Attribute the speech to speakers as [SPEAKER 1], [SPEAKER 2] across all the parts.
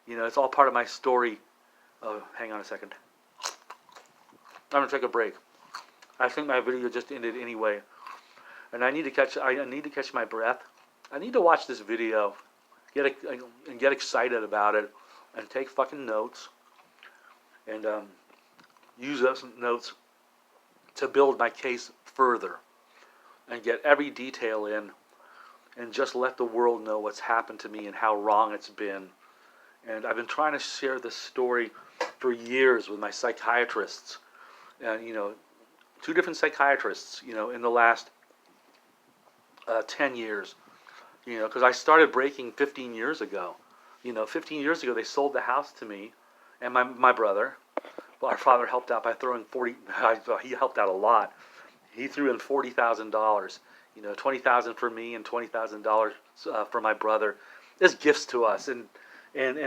[SPEAKER 1] You know, it's all part of my story. Oh, hang on a second. I'm gonna take a break. I think my video just ended anyway, and I need to catch my breath. I need to watch this video, get excited about it, and take fucking notes, and use those notes to build my case further, and get every detail in, and just let the world know what's happened to me and how wrong it's been. And I've been trying to share this story for years with my psychiatrists, and you know, 2 different psychiatrists, you know, in the last 10 years, you know, because I started breaking 15 years ago. You know, 15 years ago they sold the house to me and my brother. Well, our father helped out by throwing he helped out a lot. He threw in $40,000, you know, $20,000 for me and $20,000 for my brother as gifts to us. And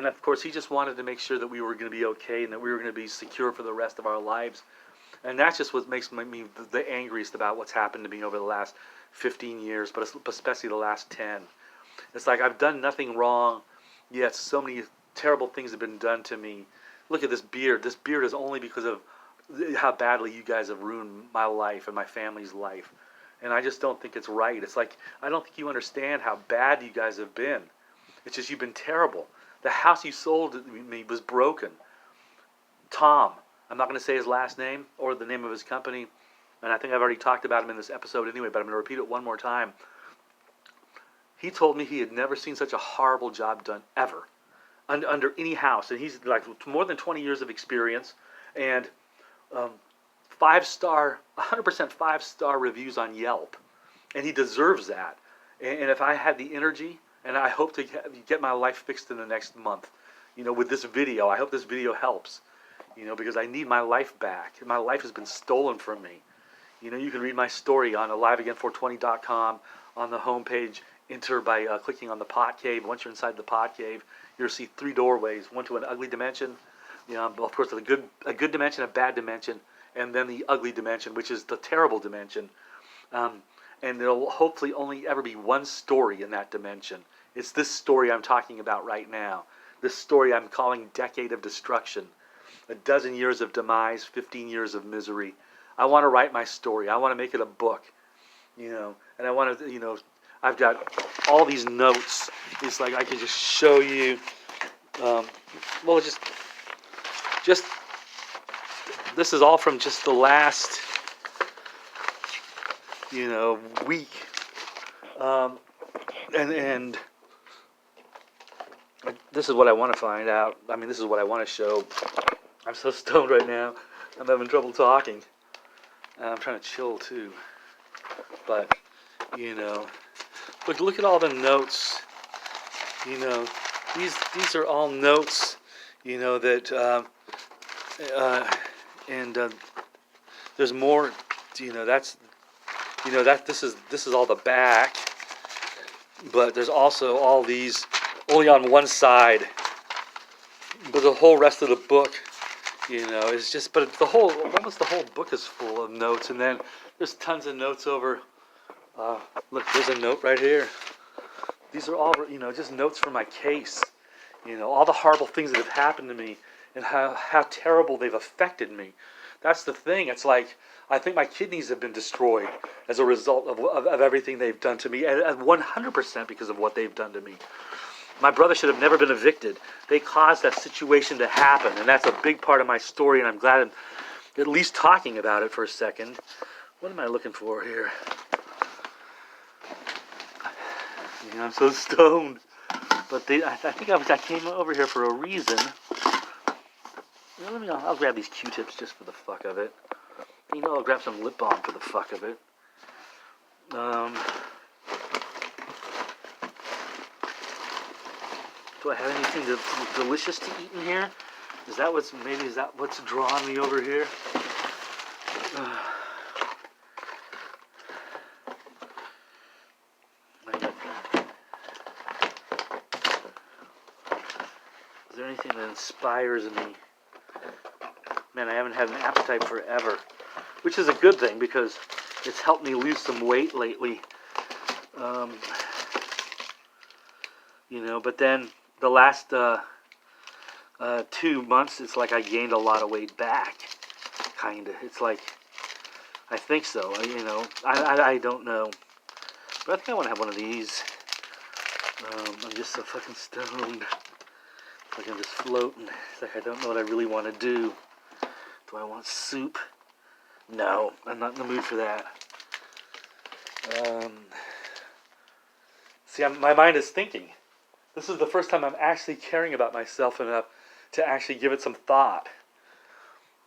[SPEAKER 1] of course he just wanted to make sure that we were going to be okay and that we were going to be secure for the rest of our lives. And that's just what makes me the angriest about what's happened to me over the last 15 years, but especially the last 10. It's like I've done nothing wrong, yet so many terrible things have been done to me. Look at this beard. This beard is only because of how badly you guys have ruined my life and my family's life. And I just don't think it's right. It's like, I don't think you understand how bad you guys have been. It's just, you've been terrible. The house you sold me was broken. Tom, I'm not going to say his last name or the name of his company, and I think I've already talked about him in this episode anyway, but I'm going to repeat it one more time. He told me he had never seen such a horrible job done ever under any house, and he's like more than 20 years of experience, and 5-star, 100% 5-star reviews on Yelp, and he deserves that. And if I had the energy, and I hope to get my life fixed in the next month, you know, with this video, I hope this video helps. You know, because I need my life back. My life has been stolen from me. You know, you can read my story on AliveAgain420.com on the homepage. Enter by clicking on the pot cave. Once you're inside the pot cave, you'll see 3 doorways. One to an ugly dimension, you know, of course, a good dimension, a bad dimension, and then the ugly dimension, which is the terrible dimension. And there'll hopefully only ever be one story in that dimension. It's this story I'm talking about right now. This story I'm calling Decade of Destruction. A dozen years of demise, 15 years of misery. I want to write my story. I want to make it a book, you know. And I want to, you know, I've got all these notes. It's like I can just show you. Well, just this is all from just the last, you know, week. And this is what I want to find out. I mean, this is what I want to show. I'm so stoned right now. I'm having trouble talking. I'm trying to chill too. But, you know, look at all the notes. You know, these are all notes. You know that, there's more. You know, that's, you know, that this is all the back. But there's also all these only on one side. But the whole rest of the book, you know, is just, but almost the whole book is full of notes. And then there's tons of notes over, look, there's a note right here. These are all, you know, just notes from my case. You know, all the horrible things that have happened to me and how terrible they've affected me. That's the thing. It's like, I think my kidneys have been destroyed as a result of everything they've done to me, and 100% because of what they've done to me. My brother should have never been evicted. They caused that situation to happen, and that's a big part of my story, and I'm glad I'm at least talking about it for a second. What am I looking for here? You know, I'm so stoned. But I think I came over here for a reason. I'll grab these Q-tips just for the fuck of it. You know, I'll grab some lip balm for the fuck of it. Do I have anything delicious to eat in here? Is that what's drawing me over here? Is there anything that inspires me? Man, I haven't had an appetite forever, which is a good thing because it's helped me lose some weight lately. You know, but then the last 2 months, it's like I gained a lot of weight back. Kinda. It's like, I think so. You know, I don't know. But I think I want to have one of these. I'm just so fucking stoned. Like I'm just floating. It's like I don't know what I really want to do. Do I want soup? No, I'm not in the mood for that. See, my mind is thinking. This is the first time I'm actually caring about myself enough to actually give it some thought.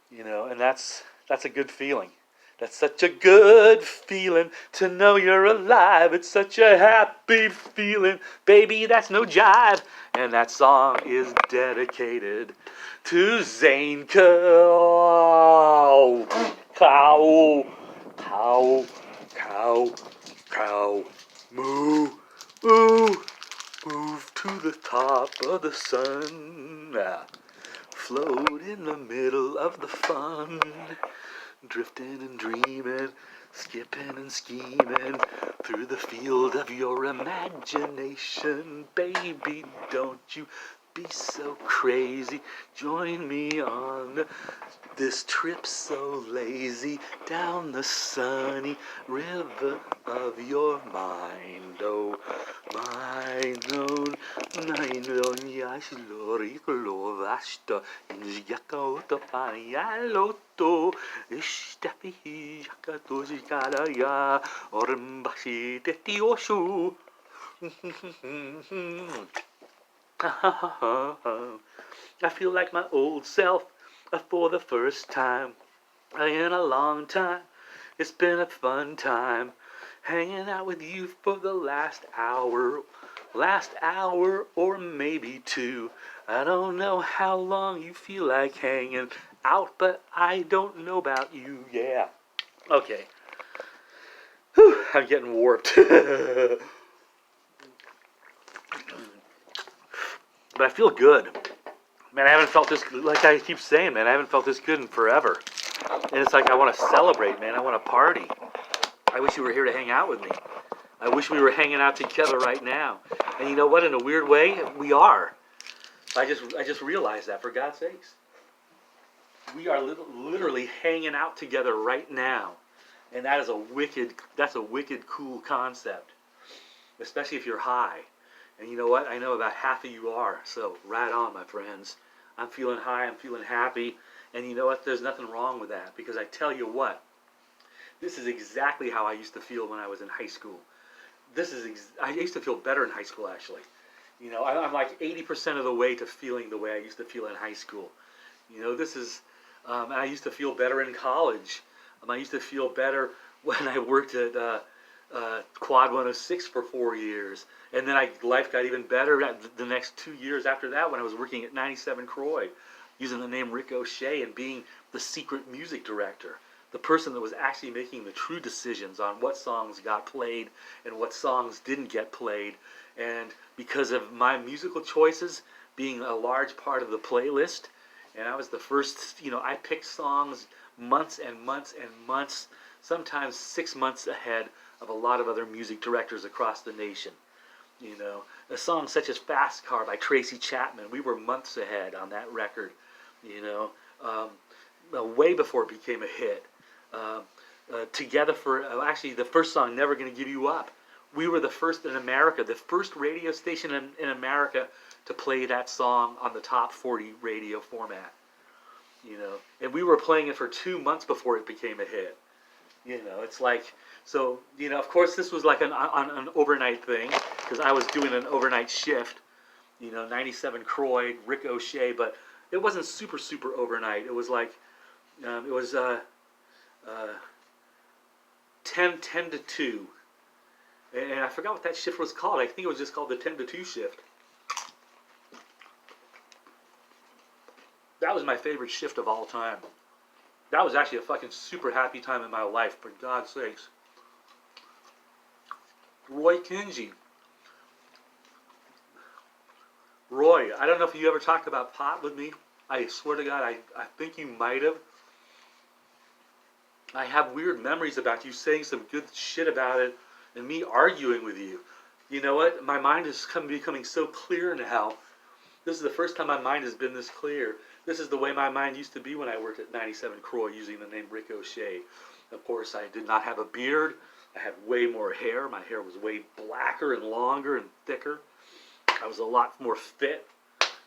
[SPEAKER 1] You know, and that's a good feeling. That's such a good feeling to know you're alive. It's such a happy feeling. Baby, that's no jive. And that song is dedicated to Zane Cow. Cow. Cow. Cow. Cow. Moo. Moo. Move to the top of the sun. Float in the middle of the fun. Drifting and dreaming, skipping and scheming through the field of your imagination. Baby, don't you be so crazy. Join me on this trip so lazy down the sunny river of your mind. Oh, mind own, mind on yaslori lovasta, injakato panialoto, istafi yakatozikara, ormbashi tetioshu. I feel like my old self for the first time in a long time. It's been a fun time hanging out with you for the last hour or maybe 2. I don't know how long you feel like hanging out, but I don't know about you. Yeah. Okay. Whew, I'm getting warped. But I feel good. Man, I haven't felt this, like I keep saying, man, I haven't felt this good in forever. And it's like I want to celebrate, man. I want to party. I wish you were here to hang out with me. I wish we were hanging out together right now. And you know what? In a weird way, we are. I just realized that, for God's sakes. We are literally hanging out together right now. And that's a wicked cool concept. Especially if you're high. And you know what? I know about half of you are. So, right on, my friends. I'm feeling high. I'm feeling happy. And you know what? There's nothing wrong with that. Because I tell you what. This is exactly how I used to feel when I was in high school. I used to feel better in high school, actually. You know, I'm like 80% of the way to feeling the way I used to feel in high school. You know, this is... I used to feel better in college. I used to feel better when I worked at... Quad 106 for 4 years, and then life got even better the next 2 years after that when I was working at 97 Croy, using the name Ricochet and being the secret music director, the person that was actually making the true decisions on what songs got played and what songs didn't get played. And because of my musical choices being a large part of the playlist, and I was the first, you know, I picked songs months and months and months, sometimes 6 months ahead of a lot of other music directors across the nation. You know, a song such as Fast Car by Tracy Chapman, we were months ahead on that record, you know, way before it became a hit. Together for, actually the first song, Never Gonna Give You Up. We were the first in America, the first radio station in America to play that song on the top 40 radio format. You know, and we were playing it for 2 months before it became a hit. You know, it's like, so, you know, of course this was like an overnight thing, because I was doing an overnight shift, you know, 97 Croy, Ricochet, but it wasn't super overnight. It was like, it was 10 to 2, and I forgot what that shift was called. I think it was just called the 10 to 2 shift. That was my favorite shift of all time. That was actually a fucking super happy time in my life, for God's sakes. Roy Kinsey. Roy, I don't know if you ever talked about pot with me. I swear to God, I think you might have. I have weird memories about you saying some good shit about it and me arguing with you. You know what? My mind is becoming so clear now This is the first time my mind has been this clear. This is the way my mind used to be when I worked at 97 Croix using the name Ricochet. Of course, I did not have a beard. I had way more hair. My hair was way blacker and longer and thicker. I was a lot more fit.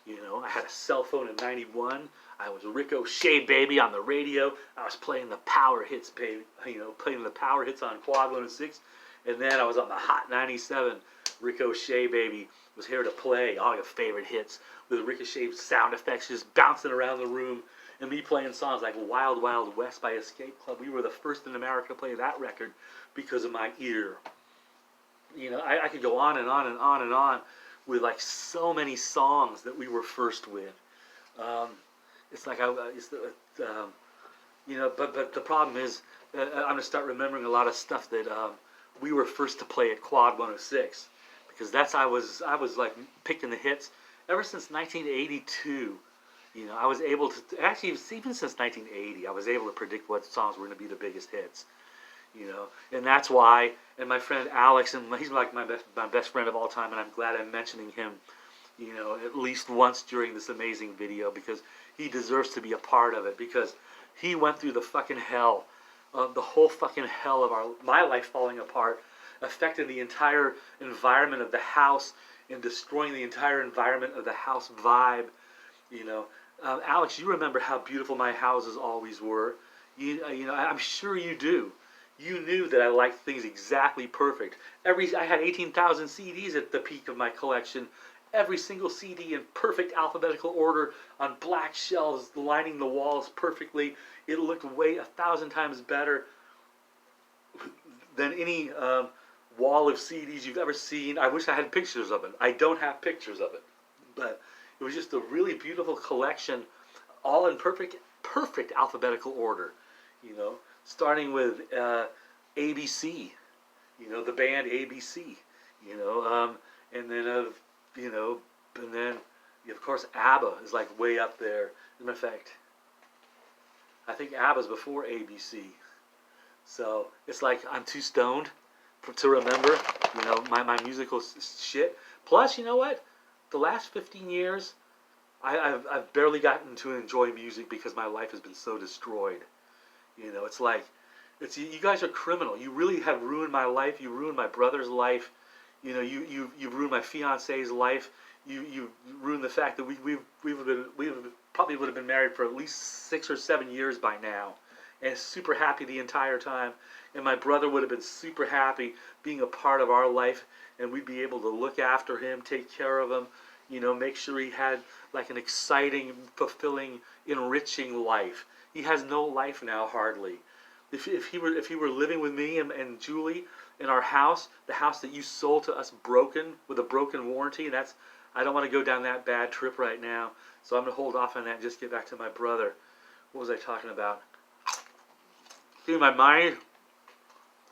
[SPEAKER 1] You know, I had a cell phone in 91. I was Ricochet, baby, on the radio. I was playing the power hits, baby. You know, playing the power hits on Quad 106. And then I was on the Hot 97. Ricochet, baby, was here to play all your favorite hits with Ricochet sound effects just bouncing around the room. And me playing songs like Wild Wild West by Escape Club. We were the first in America to play that record because of my ear. You know, I could go on and on and on and on with like so many songs that we were first with. It's like you know, but the problem is I'm gonna start remembering a lot of stuff that we were first to play at Quad 106 because that's I was like picking the hits ever since 1982. You know, I was able to actually even since 1980 I was able to predict what songs were going to be the biggest hits. You know, and that's why. And my friend Alex, and he's like my best friend of all time, and I'm glad I'm mentioning him, you know, at least once during this amazing video because he deserves to be a part of it because he went through the fucking hell, the whole fucking hell of my life falling apart, affecting the entire environment of the house and destroying the entire environment of the house vibe. You know, Alex, you remember how beautiful my houses always were. You know, I'm sure you do. You knew that I liked things exactly perfect. I had 18,000 CDs at the peak of my collection. Every single CD in perfect alphabetical order on black shelves lining the walls perfectly. It looked way 1,000 times better than any wall of CDs you've ever seen. I wish I had pictures of it. I don't have pictures of it. But it was just a really beautiful collection, all in perfect alphabetical order, you know. Starting with ABC, you know, the band ABC, you know, and then you know, and then of course ABBA is like way up there. As a matter of fact, I think ABBA's before ABC, so it's like I'm too stoned to remember, you know, my musical shit. Plus, you know what? The last 15 years, I've barely gotten to enjoy music because my life has been so destroyed. You know, it's like, you guys are criminal. You really have ruined my life. You ruined my brother's life. You know, you ruined my fiance's life. You ruined the fact that we probably would have been married for at least 6 or 7 years by now, and super happy the entire time. And my brother would have been super happy being a part of our life, and we'd be able to look after him, take care of him, you know, make sure he had like an exciting, fulfilling, enriching life. He has no life now, hardly. If he were living with me and Julie in our house, the house that you sold to us broken, with a broken warranty, and that's, I don't want to go down that bad trip right now, so I'm going to hold off on that and just get back to my brother. What was I talking about? See, my mind,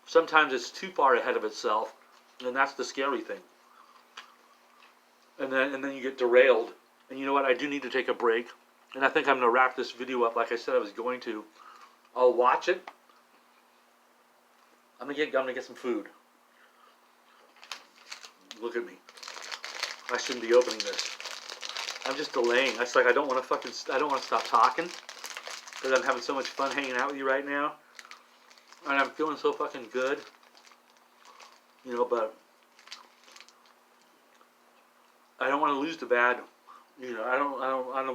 [SPEAKER 1] sometimes it's too far ahead of itself, and that's the scary thing. And then you get derailed, and you know what, I do need to take a break. And I think I'm going to wrap this video up like I said I was going to. I'll watch it. I'm going to get some food. Look at me. I shouldn't be opening this. I'm just delaying. It's like I don't want to stop talking because I'm having so much fun hanging out with you right now. And I'm feeling so fucking good. You know, but I don't want to lose the bad. You know, I don't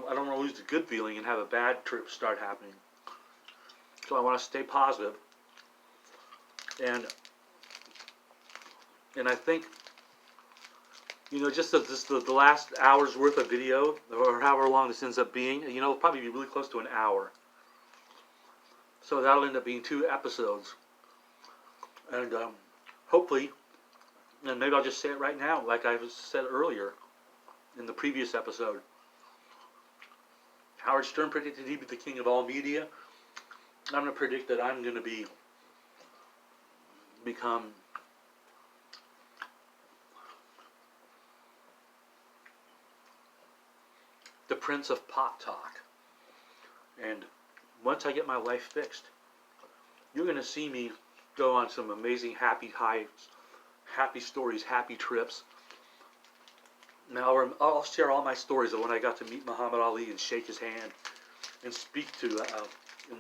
[SPEAKER 1] want to lose the good feeling and have a bad trip start happening. So I want to stay positive. And I think, you know, just the last hour's worth of video, or however long this ends up being, you know, it'll probably be really close to an hour. So that'll end up being 2 episodes. And hopefully, and maybe I'll just say it right now, like I said earlier in the previous episode. Howard Stern predicted he'd be the king of all media. I'm going to predict that I'm going to become the prince of pop talk. And once I get my life fixed, you're going to see me go on some amazing happy highs, happy stories, happy trips. Now I'll share all my stories of when I got to meet Muhammad Ali and shake his hand and speak to,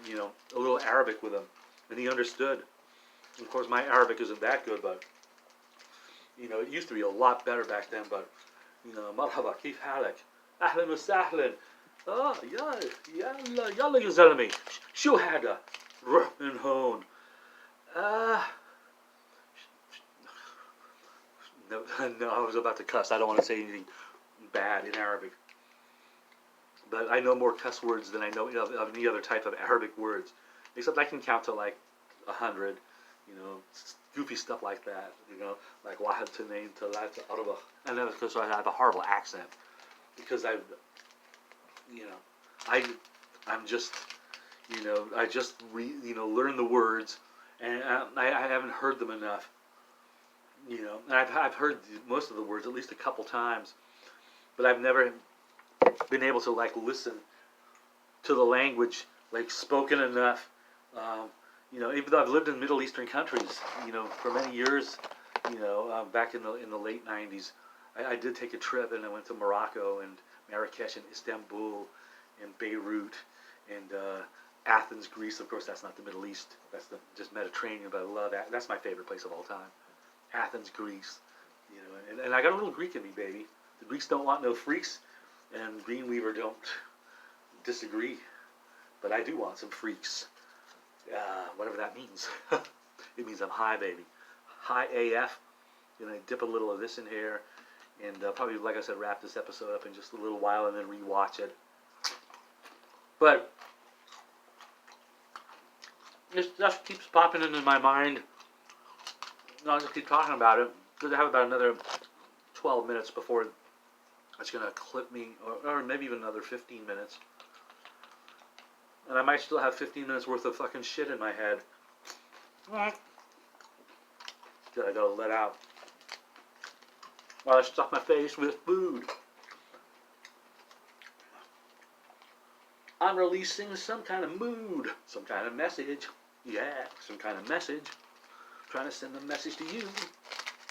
[SPEAKER 1] you know, a little Arabic with him, and he understood. Of course, my Arabic isn't that good, but you know, it used to be a lot better back then. But you know, marhaba, kif halak, ahlan wa sahlan. Ah, yalla, yalla, ya zalami. Shu hada, ruh and hone. No, no, I was about to cuss. I don't want to say anything bad in Arabic. But I know more cuss words than I know of any other type of Arabic words. Except I can count to like 100, you know, goofy stuff like that, you know, like wahad tanain talat arba. And that's because I have a horrible accent. Because you know, I'm just, you know, I just learn the words, and I haven't heard them enough. You know, and I've heard most of the words at least a couple times, but I've never been able to like listen to the language like spoken enough. You know, even though I've lived in Middle Eastern countries, you know, for many years, you know, back in the late '90s, I did take a trip and I went to Morocco and Marrakesh and Istanbul and Beirut and Athens, Greece. Of course, that's not the Middle East. That's just Mediterranean. But I love that. That's my favorite place of all time. Athens, Greece. You know, and I got a little Greek in me, baby. The Greeks don't want no freaks, and Greenweaver don't disagree. But I do want some freaks. Whatever that means. It means I'm high, baby. High AF. You know, dip a little of this in here. And probably, like I said, wrap this episode up in just a little while and then rewatch it. But this stuff keeps popping into my mind. I'll just keep talking about it because I have about another 12 minutes before it's going to clip me, or maybe even another 15 minutes. And I might still have 15 minutes worth of fucking shit in my head that I gotta let out while I stuff my face with food. I'm releasing some kind of mood, some kind of message. Yeah, some kind of message. Trying to send a message to you.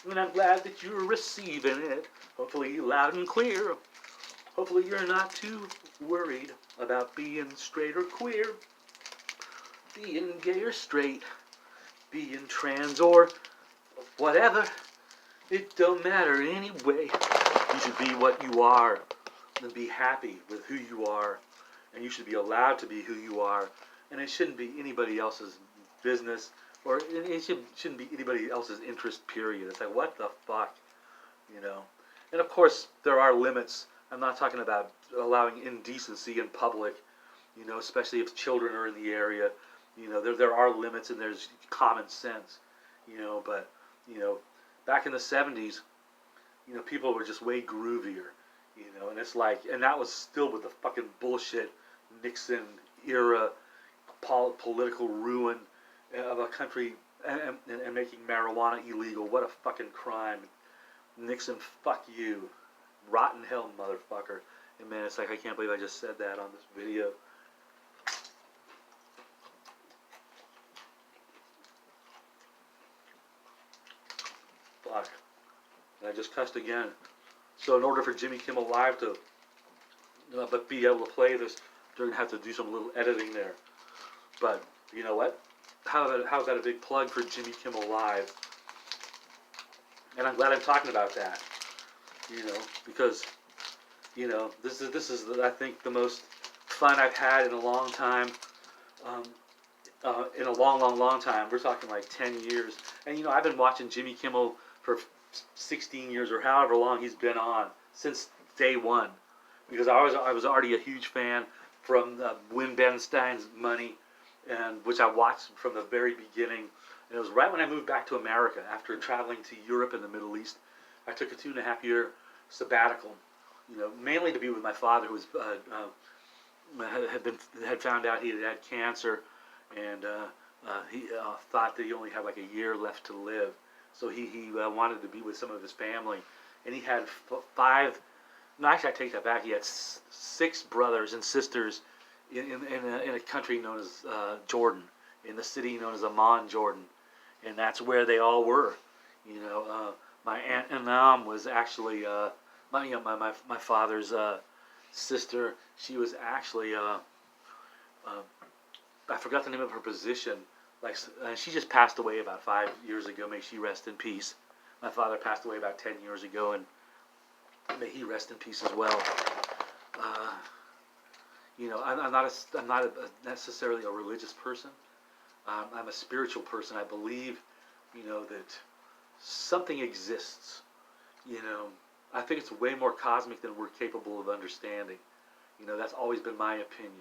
[SPEAKER 1] And I'm glad that you're receiving it. Hopefully loud and clear. Hopefully you're not too worried about being straight or queer. Being gay or straight. Being trans or whatever. It don't matter anyway. You should be what you are. And be happy with who you are. And you should be allowed to be who you are. And it shouldn't be anybody else's business. Or it shouldn't be anybody else's interest, period. It's like, what the fuck? You know? And of course, there are limits. I'm not talking about allowing indecency in public, you know, especially if children are in the area. You know, there are limits and there's common sense, you know, but, you know, back in the 70s, you know, people were just way groovier, you know, and it's like, and that was still with the fucking bullshit Nixon era political ruin of a country and making marijuana illegal. What a fucking crime. Nixon, fuck you. Rotten hell, motherfucker. And man, it's like, I can't believe I just said that on this video. Fuck. And I just cussed again. So in order for Jimmy Kimmel Live to be able to play this, they're going to have to do some little editing there. But, you know what? How's that a big plug for Jimmy Kimmel Live? And I'm glad I'm talking about that. You know, because, you know, this is I think the most fun I've had in a long time. In a long time. We're talking like 10 years. And, you know, I've been watching Jimmy Kimmel for 16 years or however long he's been on since day one. Because I was already a huge fan from Win Ben Stein's Money, and which I watched from the very beginning. And it was right when I moved back to America after traveling to Europe and the Middle East. I took a 2.5-year sabbatical, you know, mainly to be with my father, who was had found out he had cancer, and he thought that he only had like a year left to live. So he wanted to be with some of his family, and he had 5. No, actually, I take that back. He had 6 brothers and sisters in a country known as Jordan, in the city known as Amman, Jordan, and that's where they all were. You know, my aunt Anam was actually my father's sister. She was actually I forgot the name of her position. Like, she just passed away about 5 years ago. May she rest in peace. My father passed away about 10 years ago, and may he rest in peace as well. You know, I'm not necessarily a religious person. I'm a spiritual person. I believe, you know, that something exists. You know, I think it's way more cosmic than we're capable of understanding. You know, that's always been my opinion.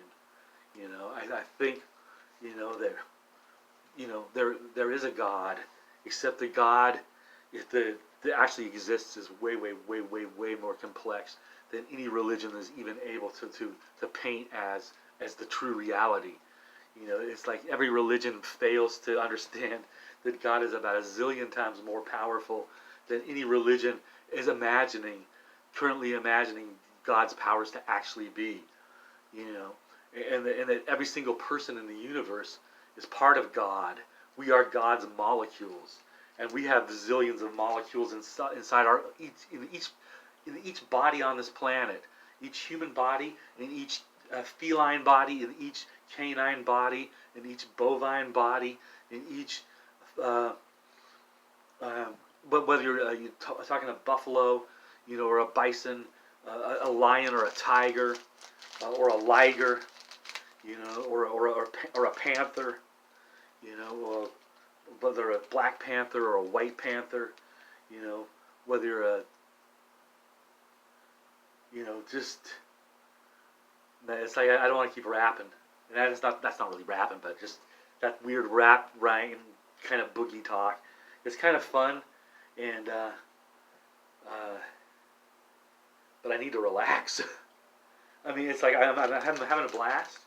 [SPEAKER 1] You know, I think, you know, there is a God, except the God that actually exists is way more complex than any religion is even able to paint as the true reality. You know, it's like every religion fails to understand that God is about a zillion times more powerful than any religion is currently imagining God's powers to actually be. You know, and that every single person in the universe is part of God. We are God's molecules, and we have zillions of molecules inside in each body on this planet, each human body, in each feline body, in each canine body, in each bovine body, in each. But whether you're talking a buffalo, you know, or a bison, a lion, or a tiger, or a liger, you know, or a panther, you know, whether a black panther or a white panther, you know, whether you're a, you know, just, it's like I don't want to keep rapping, and that's not really rapping, but just that weird rap rhyme kind of boogie talk. It's kind of fun, and but I need to relax. I mean, it's like I'm having a blast,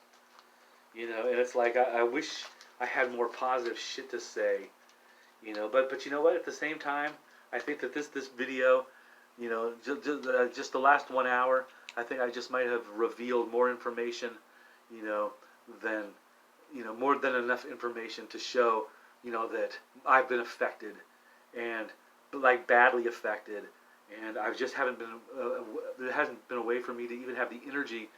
[SPEAKER 1] you know, and it's like I wish I had more positive shit to say, you know, but you know what? At the same time, I think that this video, you know, just the last 1 hour, I think I just might have revealed more information, you know, than, you know, more than enough information to show, you know, that I've been affected, and like badly affected. And I just haven't been, there hasn't been a way for me to even have the energy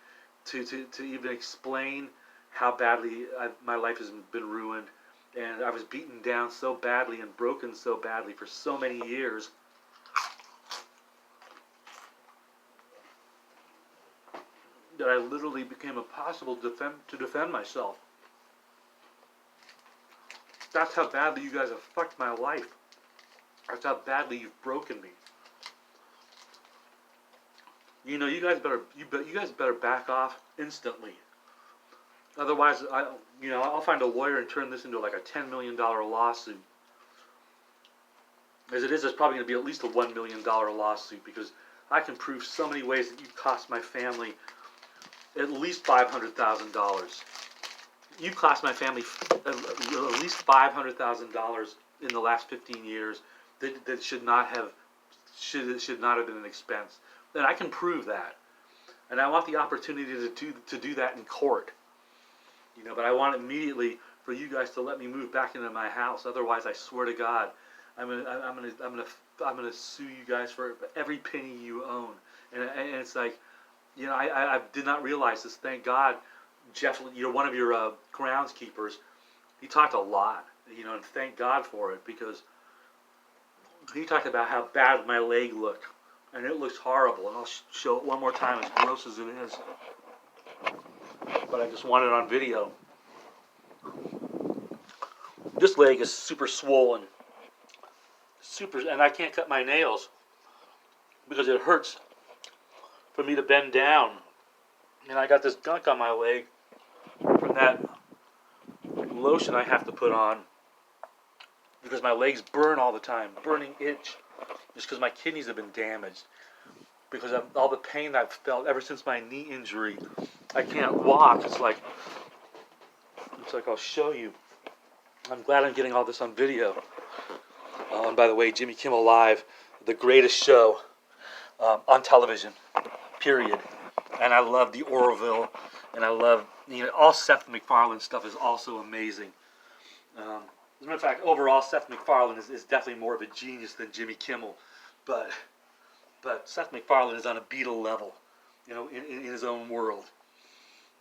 [SPEAKER 1] to even explain how badly my life has been ruined. And I was beaten down so badly and broken so badly for so many years. That I literally became impossible to defend myself. That's how badly you guys have fucked my life. That's how badly you've broken me. You know, you guys better back off instantly. Otherwise, I'll find a lawyer and turn this into like a $10 million lawsuit. As it is, it's probably going to be at least a $1 million lawsuit, because I can prove so many ways that you cost my family at least $500,000. You cost my family at least $500,000 in the last 15 years that should not have been an expense. And I can prove that, and I want the opportunity to do that in court. You know, but I want immediately for you guys to let me move back into my house. Otherwise, I swear to God, I'm gonna sue you guys for every penny you own. And it's like, you know, I did not realize this. Thank God, Jeff, you're one of your groundskeepers. He talked a lot, you know, and thank God for it, because he talked about how bad my leg looked. And it looks horrible, and I'll show it one more time, as gross as it is. But I just want it on video. This leg is super swollen. And I can't cut my nails because it hurts for me to bend down. And I got this gunk on my leg from that lotion I have to put on, because my legs burn all the time, burning itch. Just because my kidneys have been damaged, because of all the pain I've felt ever since my knee injury. I can't walk. It's like I'll show you. I'm glad I'm getting all this on video. And by the way, Jimmy Kimmel Live, the greatest show on television, period. And I love the Orville, and I love, you know, all Seth MacFarlane stuff is also amazing. As a matter of fact, overall, Seth MacFarlane is definitely more of a genius than Jimmy Kimmel. But But Seth MacFarlane is on a Beatle level, you know, in his own world.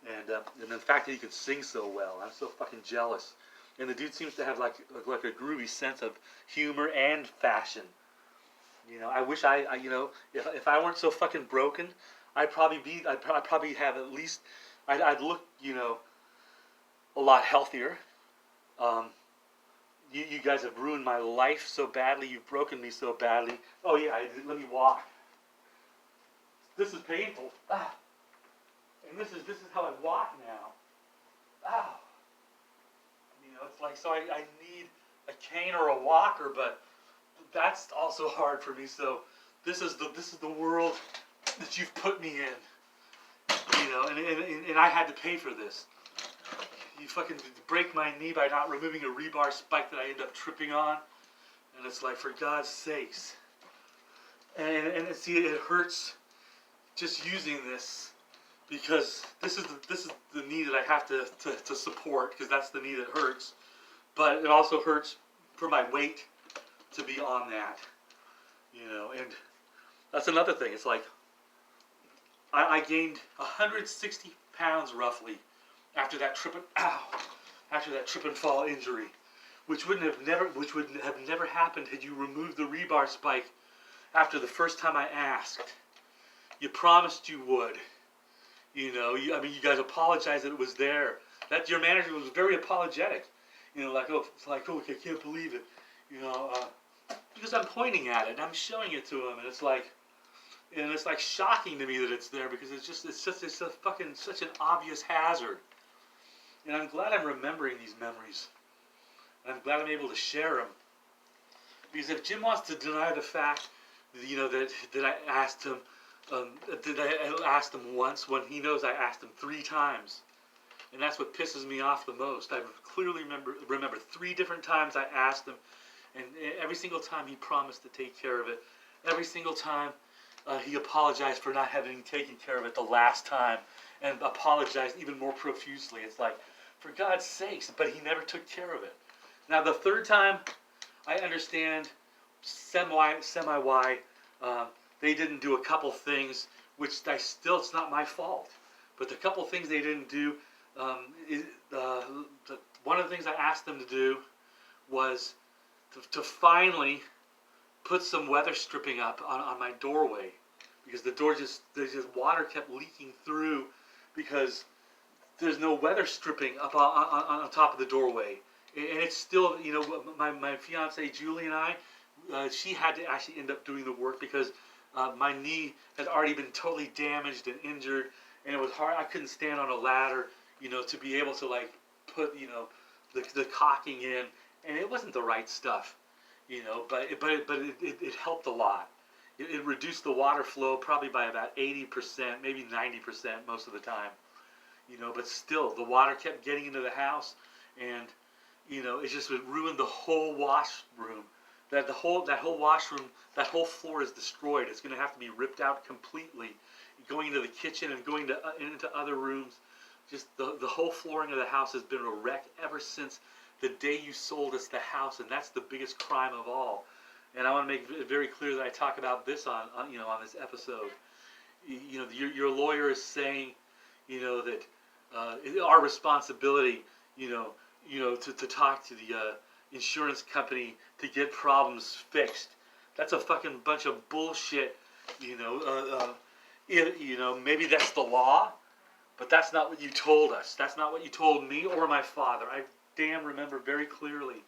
[SPEAKER 1] And the fact that he can sing so well, I'm so fucking jealous. And the dude seems to have like a groovy sense of humor and fashion. You know, I wish I you know, if I weren't so fucking broken, I'd probably have at least, I'd look, you know, a lot healthier. You guys have ruined my life so badly. You've broken me so badly. Oh yeah, let me walk. This is painful. Ah. And this is how I walk now. Ow. You know, it's like, so I need a cane or a walker, but that's also hard for me. So this is the world that you've put me in. You know, and I had to pay for this. You fucking break my knee by not removing a rebar spike that I end up tripping on, and it's like, for God's sakes. And see, it hurts just using this, because this is the knee that I have to support, because that's the knee that hurts. But it also hurts for my weight to be on that, you know. And that's another thing. It's like I gained 160 pounds roughly after that trip and fall injury, which would have never happened had you removed the rebar spike after the first time I asked. You promised you would. You know, I mean, you guys apologized that it was there. That your manager was very apologetic. You know, like, oh, it's like, oh, I can't believe it. You know, because I'm pointing at it and I'm showing it to him, and it's like shocking to me that it's there, because it's a fucking such an obvious hazard. And I'm glad I'm remembering these memories. And I'm glad I'm able to share them. Because if Jim wants to deny the fact, you know, that I asked him, that I asked him once, when he knows I asked him 3 times. And that's what pisses me off the most. I clearly remember 3 different times I asked him, and every single time he promised to take care of it. Every single time he apologized for not having taken care of it the last time, and apologized even more profusely. It's like, for God's sakes, but he never took care of it. Now the 3rd time, I understand semi why they didn't do a couple things, which it's not my fault. But the couple things they didn't do, one of the things I asked them to do was to finally put some weather stripping up on my doorway, because the door there's just water kept leaking through, because there's no weather stripping up on top of the doorway. And it's still, you know, my fiance Julie and I, she had to actually end up doing the work, because my knee had already been totally damaged and injured, and it was hard. I couldn't stand on a ladder, you know, to be able to like put, you know, the caulking in, and it wasn't the right stuff, you know, but it helped a lot. It reduced the water flow probably by about 80%, maybe 90% most of the time. You know, but still, the water kept getting into the house, and you know, it just ruined the whole washroom. That whole washroom, that whole floor is destroyed. It's going to have to be ripped out completely, going into the kitchen and going into other rooms. Just the whole flooring of the house has been a wreck ever since the day you sold us the house, and that's the biggest crime of all. And I want to make it very clear that I talk about this on this episode. You know, your lawyer is saying, you know, that our responsibility, you know, to talk to the insurance company to get problems fixed. That's a fucking bunch of bullshit. You know, maybe that's the law, but that's not what you told us. That's not what you told me or my father. I damn remember very clearly,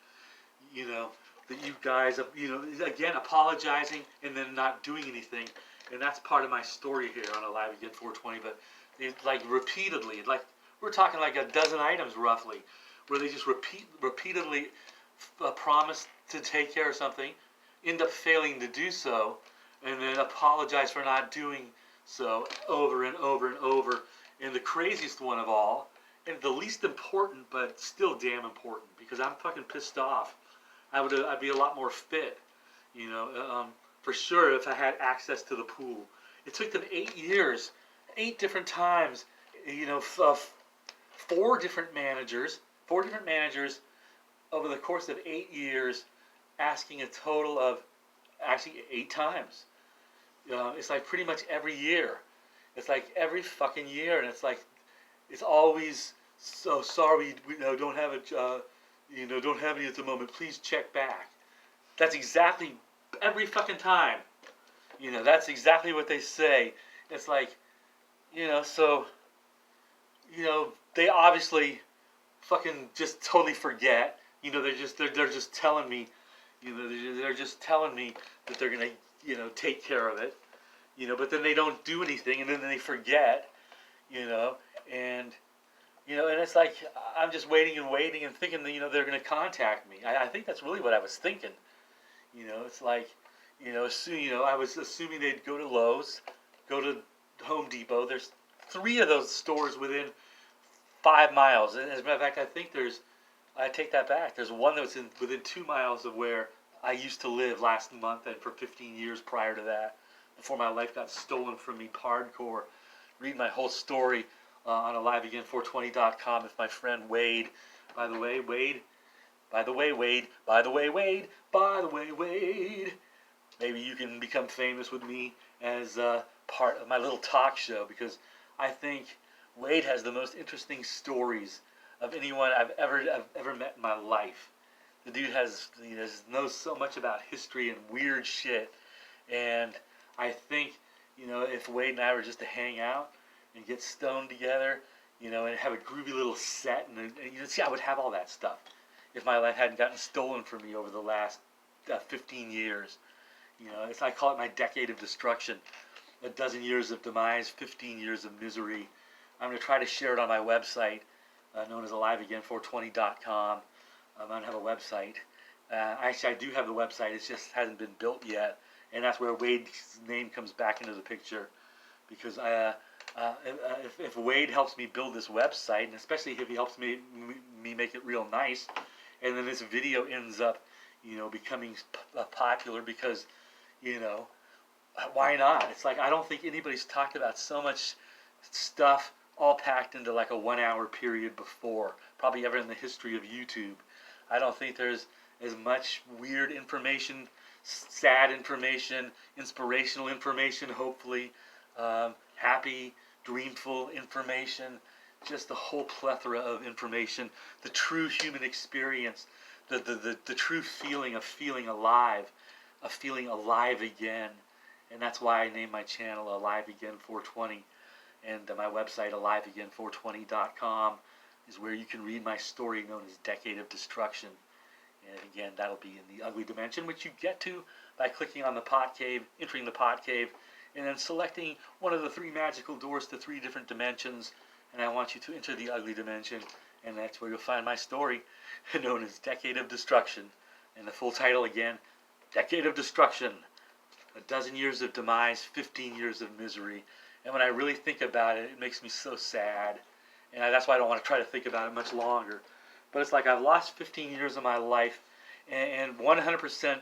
[SPEAKER 1] you know, that you guys, you know, again, apologizing and then not doing anything. And that's part of my story here on Alive Again 420. But it's like repeatedly, like we're talking like a dozen items roughly, where they just repeatedly promise to take care of something, end up failing to do so, and then apologize for not doing so over and over and over. And the craziest one of all, and the least important, but still damn important, because I'm fucking pissed off. I'd be a lot more fit, you know, for sure, if I had access to the pool. It took them 8 years, 8 different times, you know, 4 different managers over the course of 8 years, asking a total of actually 8 times. It's like pretty much every year. It's like every fucking year, and it's like it's always so sorry. We don't have it. Don't have any at the moment. Please check back. That's exactly every fucking time. That's exactly what they say. It's like, so they obviously fucking just totally forget. They're just telling me, they're just telling me that they're gonna take care of it. But then they don't do anything, and then they forget. And and it's like I'm just waiting and thinking that they're gonna contact me. I think that's really what I was thinking. It's like I was assuming they'd go to Lowe's, go to Home Depot. There's 3 of those stores within 5 miles. And as a matter of fact, I take that back. There's one that's within 2 miles of where I used to live last month and for 15 years prior to that, before my life got stolen from me hardcore. Read my whole story on AliveAgain420.com with my friend Wade. By the way, Wade. Maybe you can become famous with me as part of my little talk show, because I think Wade has the most interesting stories of anyone I've ever met in my life. The dude knows so much about history and weird shit, and I think if Wade and I were just to hang out and get stoned together, and have a groovy little set, and see, I would have all that stuff if my life hadn't gotten stolen from me over the last 15 years. I call it my decade of destruction. A dozen years of demise, 15 years of misery. I'm going to try to share it on my website, known as AliveAgain420.com. I'm going to have a website. Actually, I do have the website. It just hasn't been built yet. And that's where Wade's name comes back into the picture. Because if Wade helps me build this website, and especially if he helps me make it real nice, and then this video ends up, becoming popular, because, why not? It's like I don't think anybody's talked about so much stuff all packed into like a 1 hour period before, probably ever in the history of YouTube. I don't think there's as much weird information, sad information, inspirational information, hopefully, happy, dreamful information, just the whole plethora of information, the true human experience, the true feeling of feeling alive again. And that's why I named my channel AliveAgain420. And my website, AliveAgain420.com, is where you can read my story known as Decade of Destruction. And again, that'll be in the ugly dimension, which you get to by clicking on the pot cave, entering the pot cave, and then selecting one of the 3 magical doors to 3 different dimensions. And I want you to enter the ugly dimension, and that's where you'll find my story, known as Decade of Destruction. And the full title again, Decade of Destruction. A dozen years of demise, 15 years of misery. And when I really think about it, it makes me so sad. And that's why I don't want to try to think about it much longer. But it's like I've lost 15 years of my life, and 100%